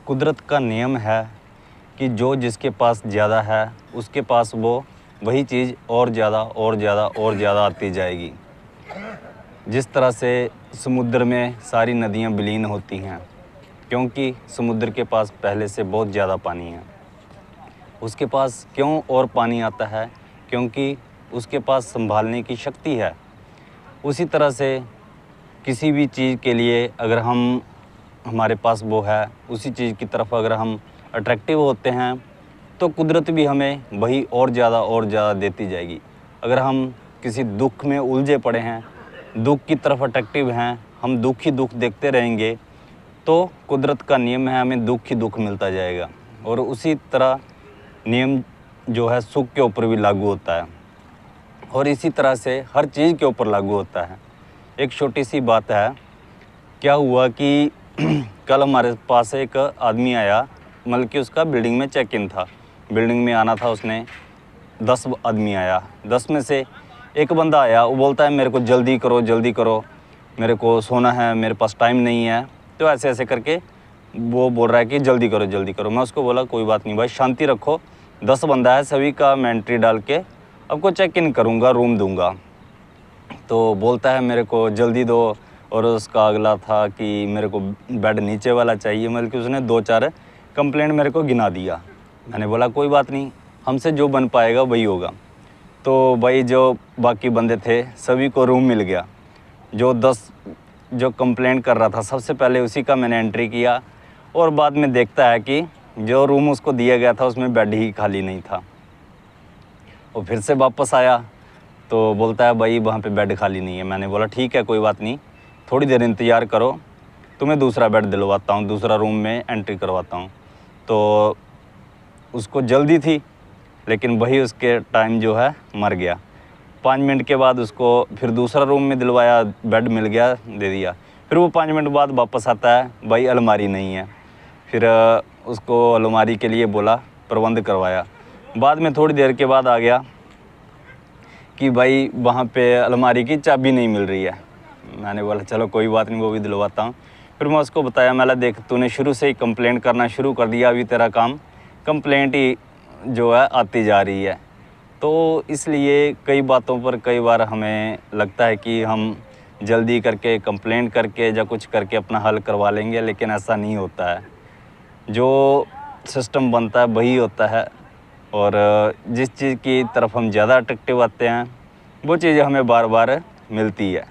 कुदरत का नियम है कि जो जिसके पास ज़्यादा है उसके पास वो वही चीज़ और ज़्यादा और ज़्यादा और ज़्यादा आती जाएगी। जिस तरह से समुद्र में सारी नदियाँ विलीन होती हैं क्योंकि समुद्र के पास पहले से बहुत ज़्यादा पानी है। उसके पास क्यों और पानी आता है? क्योंकि उसके पास संभालने की शक्ति है। उसी तरह से किसी भी चीज़ के लिए अगर हमारे पास वो है, उसी चीज़ की तरफ अगर हम अट्रैक्टिव होते हैं तो कुदरत भी हमें वही और ज़्यादा देती जाएगी। अगर हम किसी दुख में उलझे पड़े हैं, दुख की तरफ अट्रैक्टिव हैं, हम दुख ही दुख देखते रहेंगे तो कुदरत का नियम है हमें दुख ही दुख मिलता जाएगा। और उसी तरह नियम जो है सुख के ऊपर भी लागू होता है और इसी तरह से हर चीज़ के ऊपर लागू होता है। एक छोटी सी बात है, क्या हुआ कि कल हमारे पास एक आदमी आया, मतलब कि उसका बिल्डिंग में चेक इन था, बिल्डिंग में आना था उसने। 10 आदमी आया, 10 में से एक बंदा आया, वो बोलता है मेरे को जल्दी करो, मेरे को सोना है, मेरे पास टाइम नहीं है। तो ऐसे ऐसे करके वो बोल रहा है कि जल्दी करो। मैं उसको बोला कोई बात नहीं भाई, शांति रखो, 10 बंदा है, सभी का मैं एंट्री डाल के आपको चेक इन करूँगा, रूम दूँगा। तो बोलता है मेरे को जल्दी दो। और उसका अगला था कि मेरे को बेड नीचे वाला चाहिए, मतलब कि उसने 2-4 कंप्लेंट मेरे को गिना दिया। मैंने बोला कोई बात नहीं, हमसे जो बन पाएगा वही होगा। तो भाई जो बाकी बंदे थे सभी को रूम मिल गया। जो कंप्लेंट कर रहा था सबसे पहले उसी का मैंने एंट्री किया और बाद में देखता है कि जो रूम उसको दिया गया था उसमें बेड ही खाली नहीं था। वो फिर से वापस आया तो बोलता है भाई वहाँ पे बेड खाली नहीं है। मैंने बोला ठीक है कोई बात नहीं, थोड़ी देर इंतज़ार करो, तुम्हें दूसरा बेड दिलवाता हूँ, दूसरा रूम में एंट्री करवाता हूँ। तो उसको जल्दी थी लेकिन वही उसके टाइम जो है मर गया। 5 मिनट के बाद उसको फिर दूसरा रूम में दिलवाया, बेड मिल गया, दे दिया। फिर वो 5 मिनट बाद वापस आता है, भाई अलमारी नहीं है। फिर उसको अलमारी के लिए बोला, प्रबंध करवाया। बाद में थोड़ी देर के बाद आ गया कि भाई वहाँ पे अलमारी की चाबी नहीं मिल रही है। मैंने बोला चलो कोई बात नहीं, वो भी दिलवाता हूँ। फिर मैं उसको बताया, मैंने देख तूने शुरू से ही कंप्लेंट करना शुरू कर दिया, अभी तेरा काम कंप्लेंट ही जो है आती जा रही है। तो इसलिए कई बातों पर कई बार हमें लगता है कि हम जल्दी करके कंप्लेंट करके या कुछ करके अपना हल करवा लेंगे, लेकिन ऐसा नहीं होता है। जो सिस्टम बनता है वही होता है और जिस चीज़ की तरफ हम ज़्यादा अट्रैक्टिव आते हैं वो चीज़ हमें बार बार मिलती है।